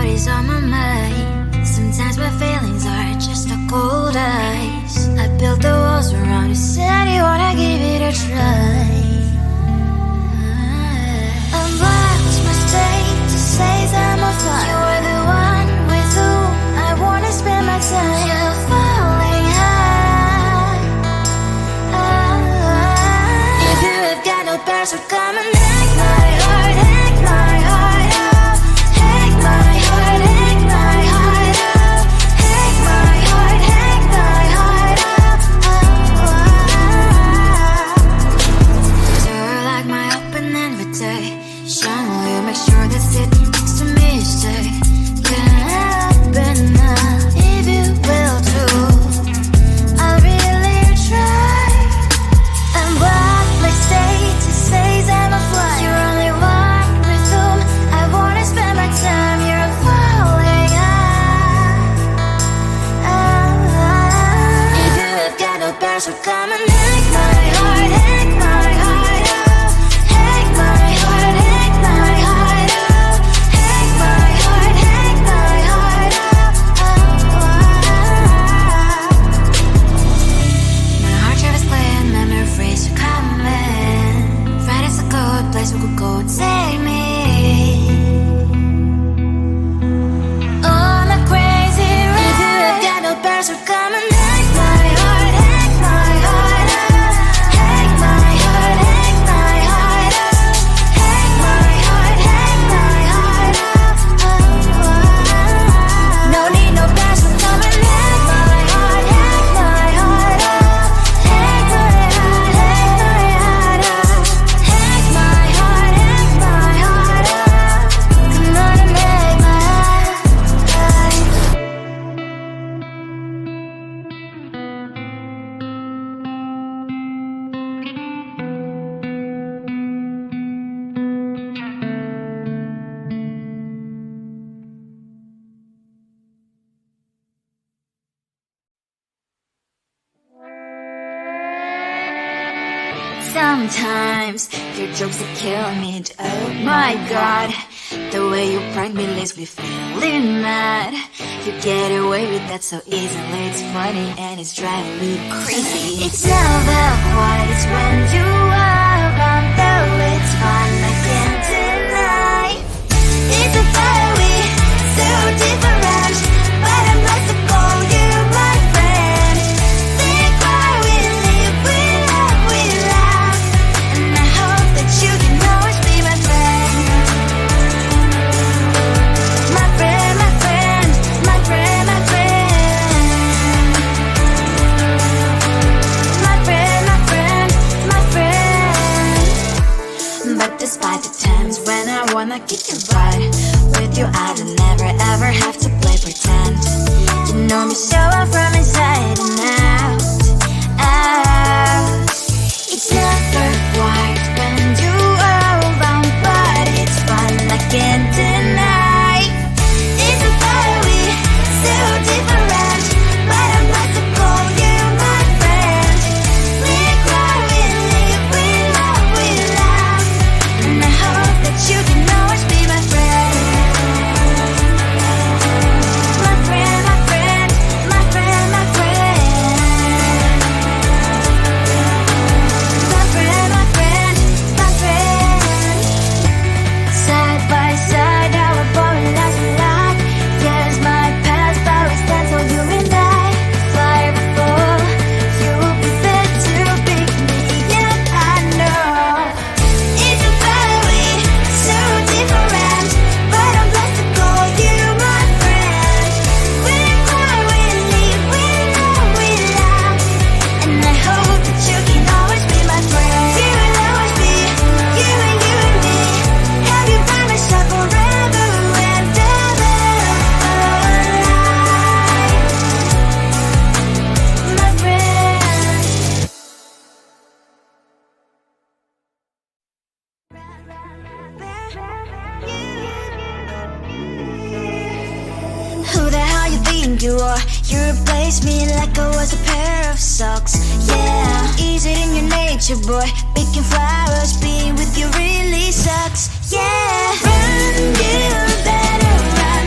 what is on my mind. Sometimes my feelings are just a cold ice. I built the walls around you, said you wanna give it a try. Unblocked my state to say that I'm fine. You were the one with whom I wanna spend my time. You're falling high. If you have got no powers, so come and hack my heart, hack my heart out. Hack my heart, hack my heart out. Hack my heart, hack my heart out. You're like my open invitation. Will you make sure that sitting next to me is safe? Can't open up if you will too. I'll really try. And what my state to say I'm a fly. You're only one with whom I wanna spend my time. You're falling high. If you have got no powers, so come and hack my heart, hack my heart out. Hack my heart, hack my heart out. Hack my heart, hack my heart out. My heart travels playing memories are coming. Friday's a good place we could go, take me. On a crazy ride. If you have got no powers, so come and hack my heart, hack my heart out. Hack my heart, hack my heart out. Hack my heart, hack my heart out. No need no powers, so come and hack my heart, hack my heart out. Hack my heart, hack my heart out. Hack my heart, hack my heart out. Come on and make my heart. Sometimes your jokes are killing me. Oh my god, the way you prank me leaves me feeling mad. You get away with that so easily. It's funny and it's driving me crazy. It's never quiet, it's when you are around. Though it's fun, I can't deny. It's a fire we so different, but I must have called you my friend. Think why we live, we love, we laugh, and I hope that you can always be my friend. My friend, my friend, my friend, my friend. My friend, my friend, my friend. But despite the times when I wanna kick your butt, with you I don't never ever have to play pretend. You know me so well from inside and out, out. It's never quiet when you are around, but it's fun, I can't deny. It's a fire we so different, but I must have called you my friend. We cry, we live, we love, we laugh, and I hope that you can always be my friend. My friend, my friend, my friend, my friend. My friend, my friend, my friend. Side by side, our boring lives we like. Yes, my past always stands on you and I. Fly before you prefer to pick me, yeah, I know. It's a fire we so different, but I'm blessed to call you my friend. We cry, we live, we love, we laugh, and I hope that you can always be my friend. You will always be you and me. Have you by my side forever and ever. My friend. Who the hell you think you are? You replaced me like I was a pair of socks. Yeah, is it in your nature, boy? Picking flowers, being with you really sucks. Yeah, run, you better run.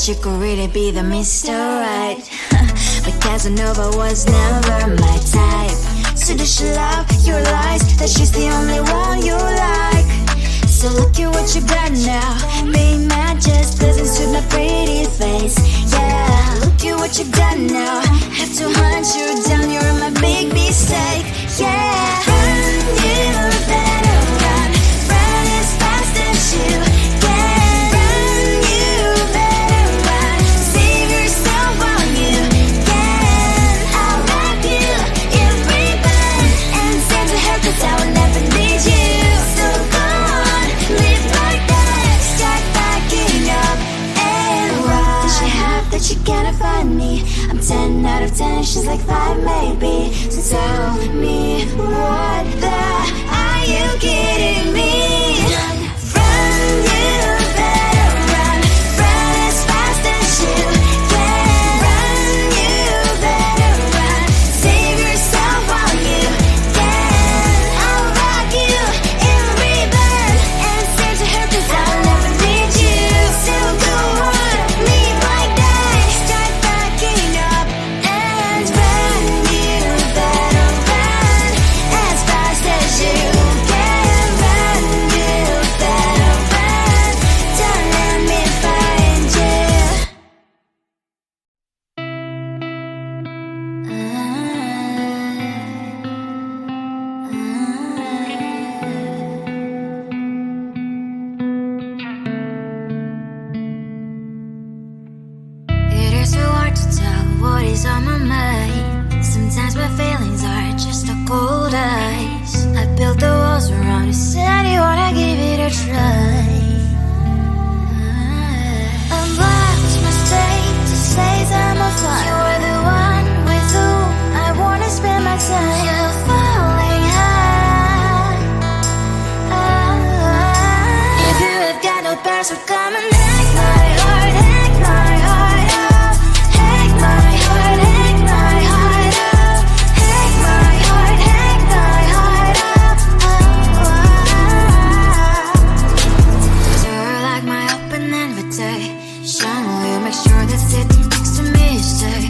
you could really be the Mr. Right. But Casanova was never my type. So does she love your lies, that she's the only one you like? So look at what you got now. Being mad just doesn't suit my pretty face. Yeah, look at what you got now. Have to hunt you down, you're my big mistake. Yeah, run, you better run. Run as fast as you can. Run, you better run. Save yourself while you can. I'll wrap you in ribbon and send to her, 'cause I will never need you. So go on, live like that. Start backing up and run. Does she have that she cannot find me? I'm 10 out of 10, she's like 5 maybe. So tell me, what the are you kidding me? Run, you better run. Run as fast as you can. Run, you better run. Save yourself while you can. I'll rock you in ribbon and send to her, 'cause I'll never need you. So go on, live like that. Start backing up and run. You better run as fast as you can. Run, you better run. Don't let me find you. It is so hard to tell what is on my mind. Sometimes my feelings are just a cold ice. I built the walls around you, said you wanna give it a try. I'm lost mistake to say I'm a fly. You're the one with whom I wanna spend my time. You're falling high. If you have got no past, so come and hack my heart, hack my heart out. Hack my heart, hack my heart out. Hack my heart, hack my heart out. So you're like my open invitation. Will you make sure that sit next to me stay?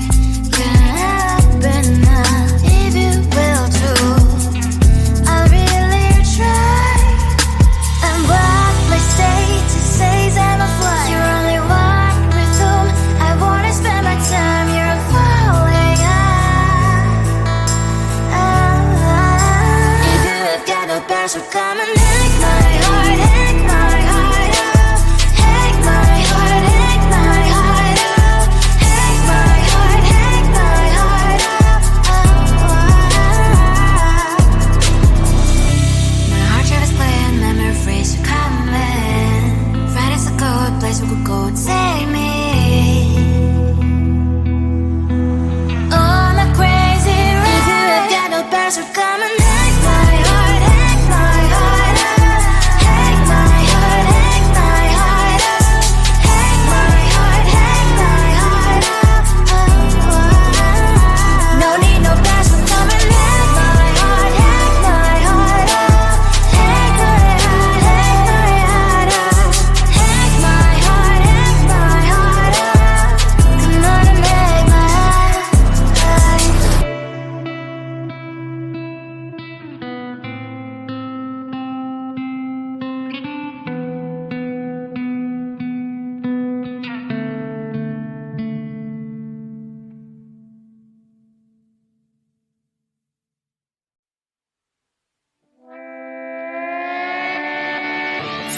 Can happen now, if you will too. I'll really try. And what my state to say I'm a fly. You're only one with whom I wanna spend my time. You're falling high. If you have got no past, so come and hack my heart, hack my heart out. Hack my heart, hack my heart out. Hack my heart, hack my heart out. My heart travels playing memory phrase you coming. Right, it's a good place we could go, take me on a crazy ride. If you have got no past, so come and hack my heart, hack my heart out. Hack my heart, hack my heart out. Hack my heart, hack my heart out. No need no past, so come and hack my heart, hack my heart out. Hack my heart, hack my heart out. Hack my heart, hack my heart out. Come on and make my heart.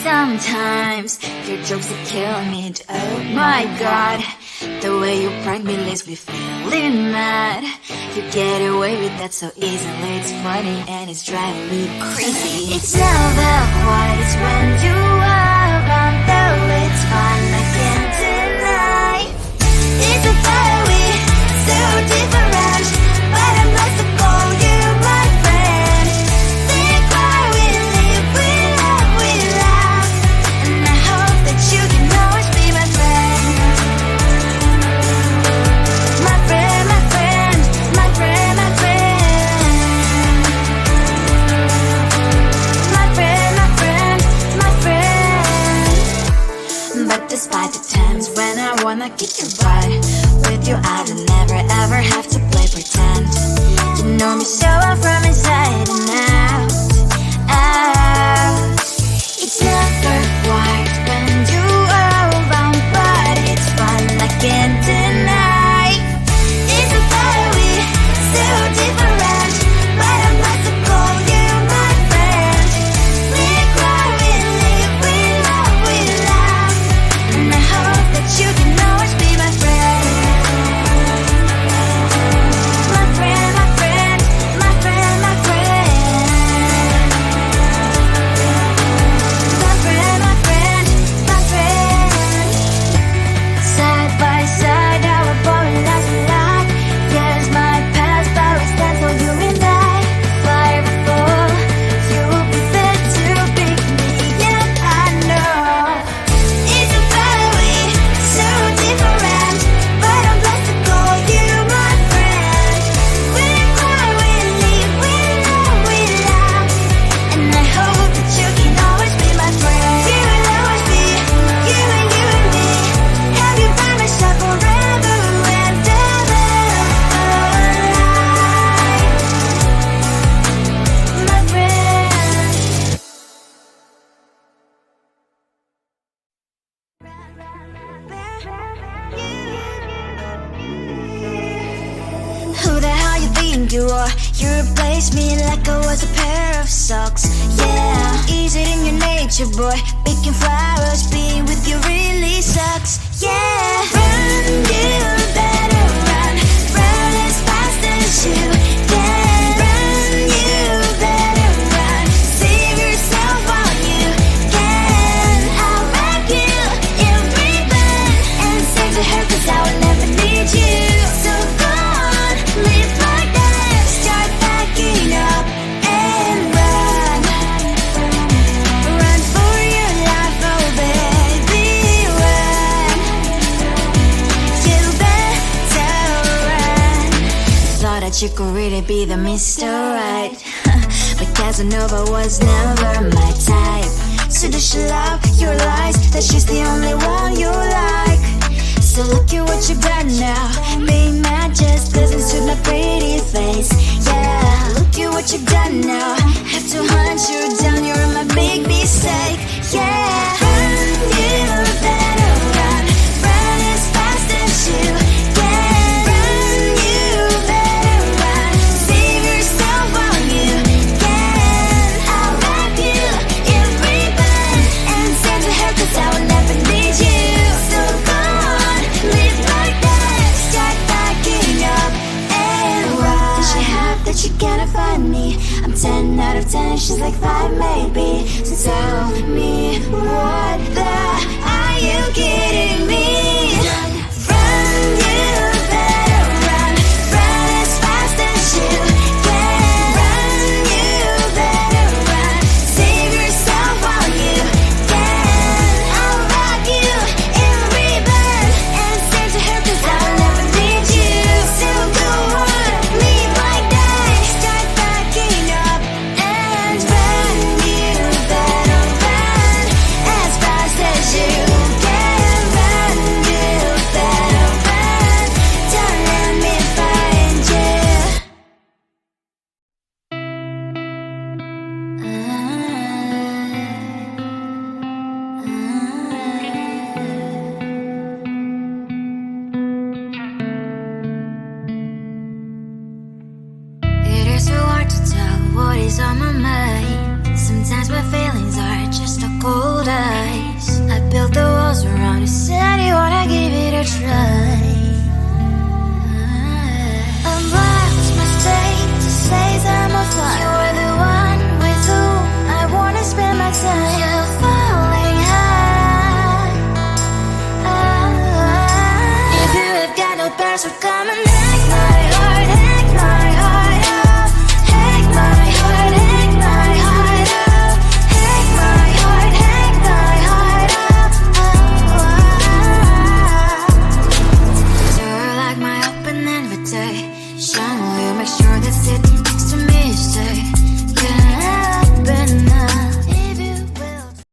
Sometimes your jokes that kill me. Oh my god, the way you prank me leaves me feeling mad. You get away with that so easily. It's funny and it's driving me crazy. It's never quiet, it's when you are around, though it's fun, I can't deny. It's a fire we so different, but I'm lost to call you my friend. Think why we live, we love, we laugh, and I hope that you can always be my friend. My friend, my friend, my friend, my friend. My friend, my friend, my friend. But despite the times when I wanna kick your butt. With your eyes, I never ever have to play pretend. You know me so well from inside and out, out. It's never white when you are around, but it's fun, I can't deny. It's a better way, so different, but I'm not to call you my friend. We cry, we live, we love, we laugh, and I hope that you can always be my friend. My friend, my friend, my friend, my friend. My friend, my friend, my friend. Side by side, our body lies alive. Yes, my past always stands for you and I. Fire before you prefer to pick me, and I know it's a better way, so different, but I'm blessed to call you my friend. We cry, we live, we love, we laugh, and I hope that you can always be my friend. You will always be you and me. Have you by my side forever and ever. My friend. Who the hell you think you are? You replaced me like I was a pair of socks. Yeah, is it in your nature, boy? Picking flowers, being with you really sucks. Yeah, run, you better run. Run as fast as you can. Run, you better run. Save yourself while you can. I'll wrap you in ribbon and send to her, 'cause I will never need you. So go on, live like that. Start backing up and run. Run for your life, oh baby, run. You better run. Thought that you could really be the Mr. Right, but Casanova was never my type. So does she love your lies, that she's the only one you like? So look at what you've done now. Being mad just doesn't suit my pretty face. Yeah, look at what you've done now. Have to hunt you down, you're my big mistake. Yeah, run, you better run. Run as fast as you can. Run, you better run. Save yourself while you can. I'll wrap you in ribbon and send to her, 'cause I will never need you. So go on, live like that. Start backing up and run. Does she have that you cannot find me? I'm 10 out of 10, she's like 5 maybe. So tell me what the